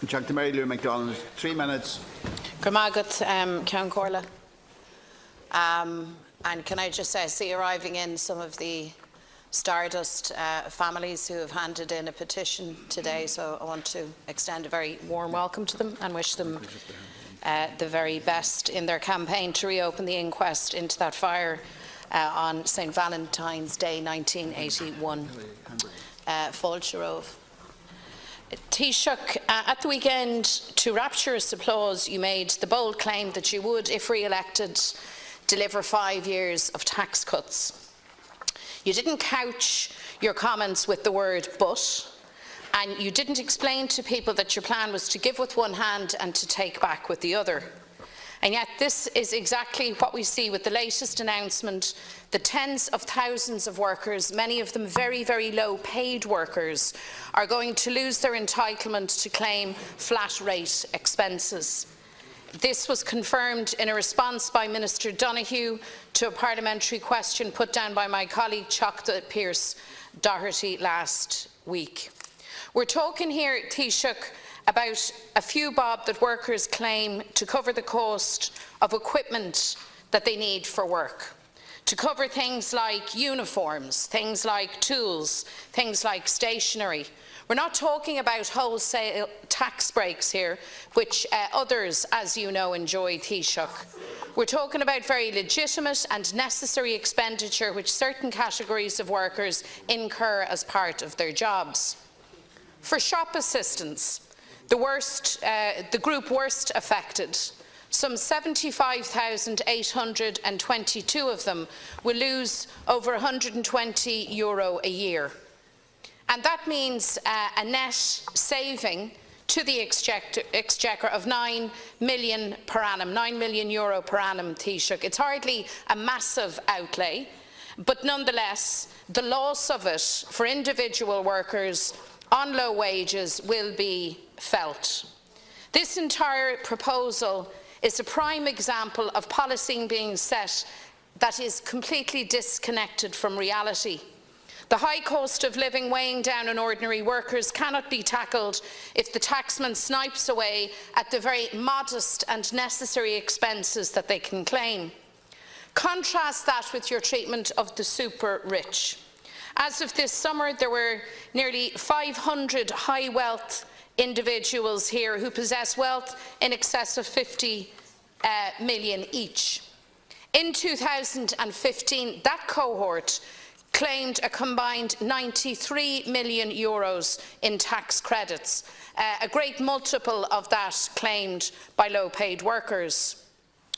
Dr. Mary Lou McDonald, 3 minutes. Gramagat, Ceann Comhairle. And can I just say, I see arriving in some of the Stardust families who have handed in a petition today, so I want to extend a very warm welcome to them and wish them the very best in their campaign to reopen the inquest into that fire on St Valentine's Day 1981, Fáilte. Taoiseach, at the weekend, to rapturous applause, you made the bold claim that you would, if re-elected, deliver 5 years of tax cuts. You didn't couch your comments with the word "but", and you didn't explain to people that your plan was to give with one hand and to take back with the other. And yet this is exactly what we see with the latest announcement. The tens of thousands of workers, many of them very, very low paid workers, are going to lose their entitlement to claim flat rate expenses. This was confirmed in a response by Minister Donoghue to a parliamentary question put down by my colleague Teachta Pearse Doherty last week. We're talking here, Taoiseach, about a few bob that workers claim to cover the cost of equipment that they need for work, to cover things like uniforms, things like tools, things like stationery. We're not talking about wholesale tax breaks here, which others, as you know, enjoy, Taoiseach. We're talking about very legitimate and necessary expenditure which certain categories of workers incur as part of their jobs. For shop assistants, the group worst affected, some 75,822 of them will lose over €120 a year. And that means a net saving to the Exchequer of €9 million per annum, €9 million per annum, Taoiseach. It's hardly a massive outlay, but nonetheless, the loss of it for individual workers on low wages will be felt. This entire proposal is a prime example of policy being set that is completely disconnected from reality. The high cost of living weighing down on ordinary workers cannot be tackled if the taxman snipes away at the very modest and necessary expenses that they can claim. Contrast that with your treatment of the super rich. As of this summer, there were nearly 500 high wealth individuals here who possess wealth in excess of 50 million each. In 2015, that cohort claimed a combined €93 million in tax credits, a great multiple of that claimed by low-paid workers.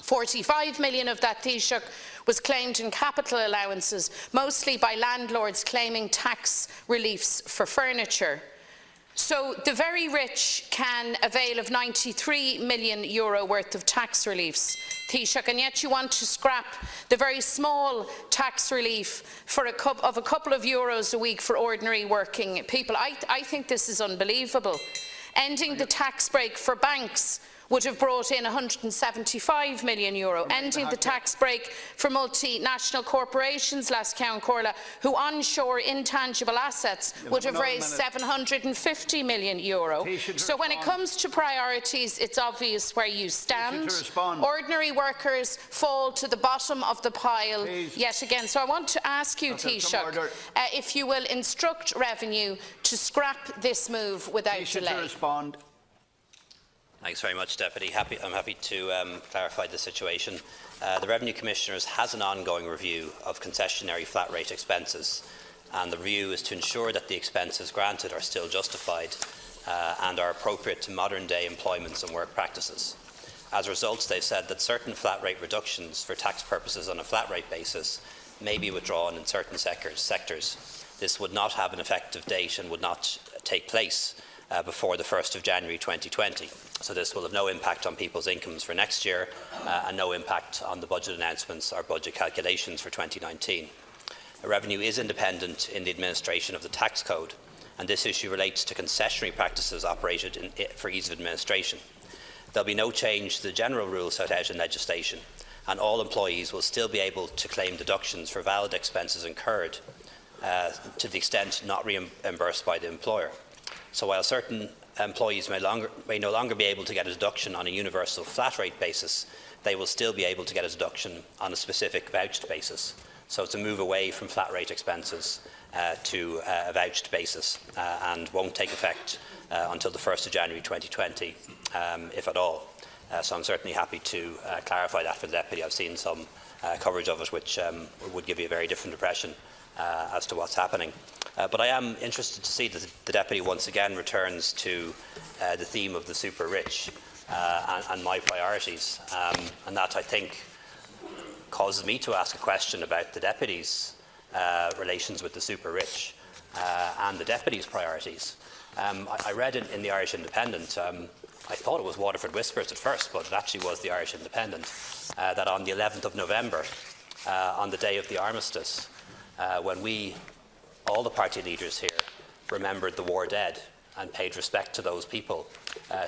45 million of that, Taoiseach, was claimed in capital allowances, mostly by landlords claiming tax reliefs for furniture. So the very rich can avail of €93 million worth of tax reliefs, Taoiseach, and yet you want to scrap the very small tax relief for a couple of euros a week for ordinary working people. I think this is unbelievable. Ending the tax break for banks would have brought in €175 million. Ending the tax break for multinational corporations, last Ceann Comhairle, who onshore intangible assets, would have raised €750 million. So when it comes to priorities, it's obvious where you stand. Ordinary workers fall to the bottom of the pile yet again. So I want to ask you, Taoiseach, if you will instruct Revenue to scrap this move without delay. Thanks very much, Deputy. I'm happy to clarify the situation. The Revenue Commissioner has an ongoing review of concessionary flat rate expenses, and the review is to ensure that the expenses granted are still justified and are appropriate to modern-day employments and work practices. As a result, they've said that certain flat rate reductions for tax purposes on a flat rate basis may be withdrawn in certain sectors. This would not have an effective date and would not take place before the 1st of January 2020. So this will have no impact on people's incomes for next year and no impact on the budget announcements or budget calculations for 2019. Revenue is independent in the administration of the tax code, and this issue relates to concessionary practices operated for ease of administration. There will be no change to the general rules set out in legislation, and all employees will still be able to claim deductions for valid expenses incurred to the extent not reimbursed by the employer. So while certain employees may no longer be able to get a deduction on a universal flat rate basis, they will still be able to get a deduction on a specific vouched basis. So it's a move away from flat rate expenses to a vouched basis and won't take effect until the 1st of January 2020, if at all. So I'm certainly happy to clarify that for the Deputy. I've seen some coverage of it which would give you a very different impression as to what's happening. But I am interested to see that the Deputy once again returns to the theme of the super rich and my priorities. And that, I think, causes me to ask a question about the Deputy's relations with the super rich and the Deputy's priorities. I read in the Irish Independent, I thought it was Waterford Whispers at first, but it actually was the Irish Independent, that on the 11th of November, on the day of the armistice, when we, all the party leaders here, remembered the war dead and paid respect to those people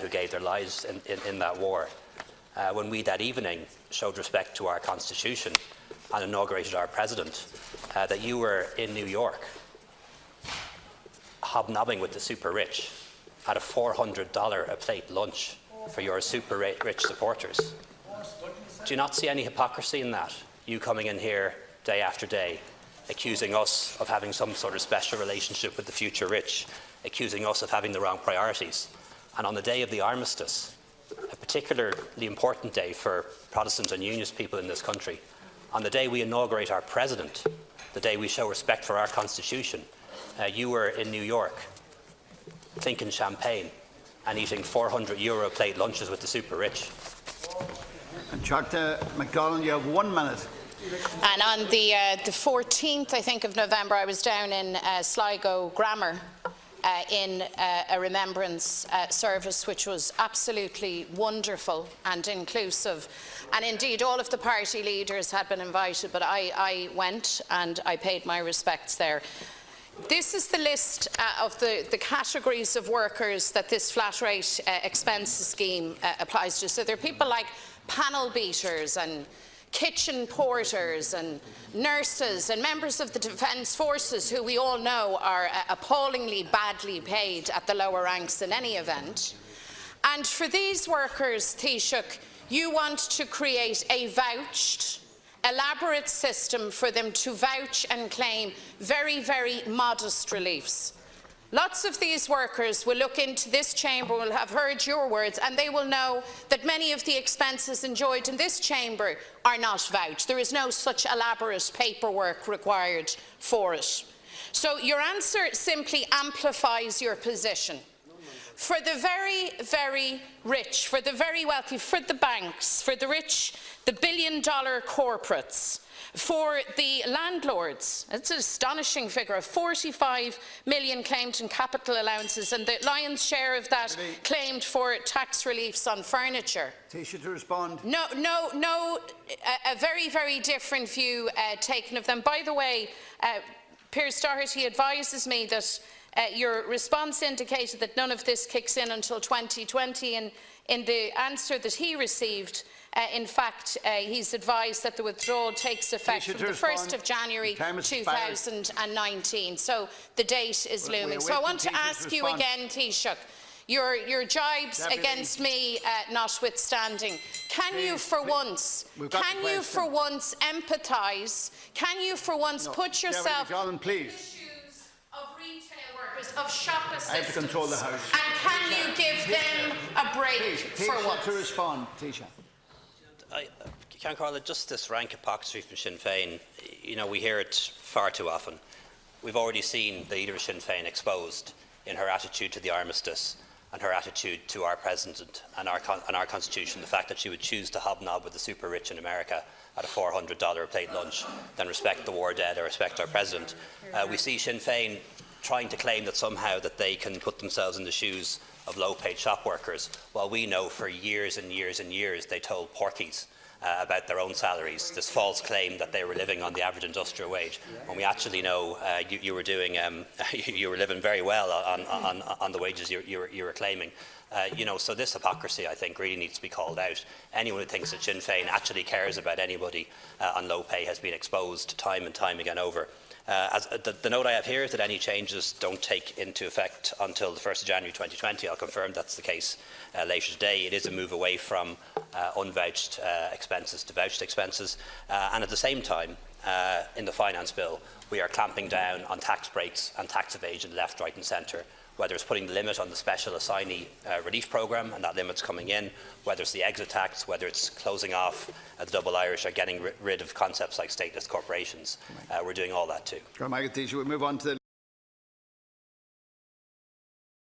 who gave their lives in that war, when we that evening showed respect to our Constitution and inaugurated our President, that you were in New York hobnobbing with the super rich at a $400 a plate lunch for your super rich supporters. Do you not see any hypocrisy in that? You coming in here day after day, accusing us of having some sort of special relationship with the future rich, accusing us of having the wrong priorities. And on the day of the armistice, a particularly important day for Protestant and Unionist people in this country, on the day we inaugurate our President, the day we show respect for our Constitution, you were in New York drinking champagne and eating €400 plate lunches with the super rich. And McDonald, you have 1 minute. And on the 14th, I think, of November, I was down in Sligo Grammar in a remembrance service, which was absolutely wonderful and inclusive. And indeed, all of the party leaders had been invited, but I went and I paid my respects there. This is the list of the categories of workers that this flat rate expenses scheme applies to. So there are people like panel beaters and kitchen porters and nurses and members of the Defence Forces, who we all know are appallingly badly paid at the lower ranks in any event. And for these workers, Taoiseach, you want to create a vouched, elaborate system for them to vouch and claim very, very modest reliefs. Lots of these workers will look into this chamber, will have heard your words, and they will know that many of the expenses enjoyed in this chamber are not vouched. There is no such elaborate paperwork required for it. So your answer simply amplifies your position. For the very, very rich, for the very wealthy, for the banks, for the rich, the billion-dollar corporates, for the landlords, it's an astonishing figure of 45 million claimed in capital allowances, and the lion's share of that claimed for tax reliefs on furniture. Taoiseach, to respond. No, a very, very different view taken of them. By the way, Piers Doherty advises me that your response indicated that none of this kicks in until 2020, and in the answer that he received, in fact, he's advised that the withdrawal takes effect from the 1st of January 2019. So the date is looming. So I want to ask you again, Taoiseach, your jibes against me notwithstanding, can you for once empathise? Can you for once put yourself in the shoes of retail workers, of shop assistants? I have to control the House. And can you give them a break for once? To respond, Taoiseach. Can call it just this rank hypocrisy from Sinn Féin. You know, we hear it far too often. We've already seen the leader of Sinn Féin exposed in her attitude to the armistice and her attitude to our President and our Constitution, the fact that she would choose to hobnob with the super rich in America at a $400 a plate lunch than respect the war dead or respect our President. We see Sinn Féin trying to claim that somehow that they can put themselves in the shoes of low-paid shop workers, while we know for years and years and years they told porkies about their own salaries, this false claim that they were living on the average industrial wage, when we actually know you were doing, you were living very well on the wages you were claiming. You know, so this hypocrisy, I think, really needs to be called out. Anyone who thinks that Sinn Féin actually cares about anybody on low pay has been exposed time and time again over. The note I have here is that any changes don't take into effect until the 1st of January 2020. I'll confirm that's the case later today. It is a move away from unvouched expenses to vouched expenses. And at the same time, in the Finance Bill, we are clamping down on tax breaks and tax evasion left, right and centre, whether it's putting the limit on the special assignee relief programme, and that limit's coming in, whether it's the exit tax, whether it's closing off the double Irish or getting rid of concepts like stateless corporations. We're doing all that too. We'll move on to the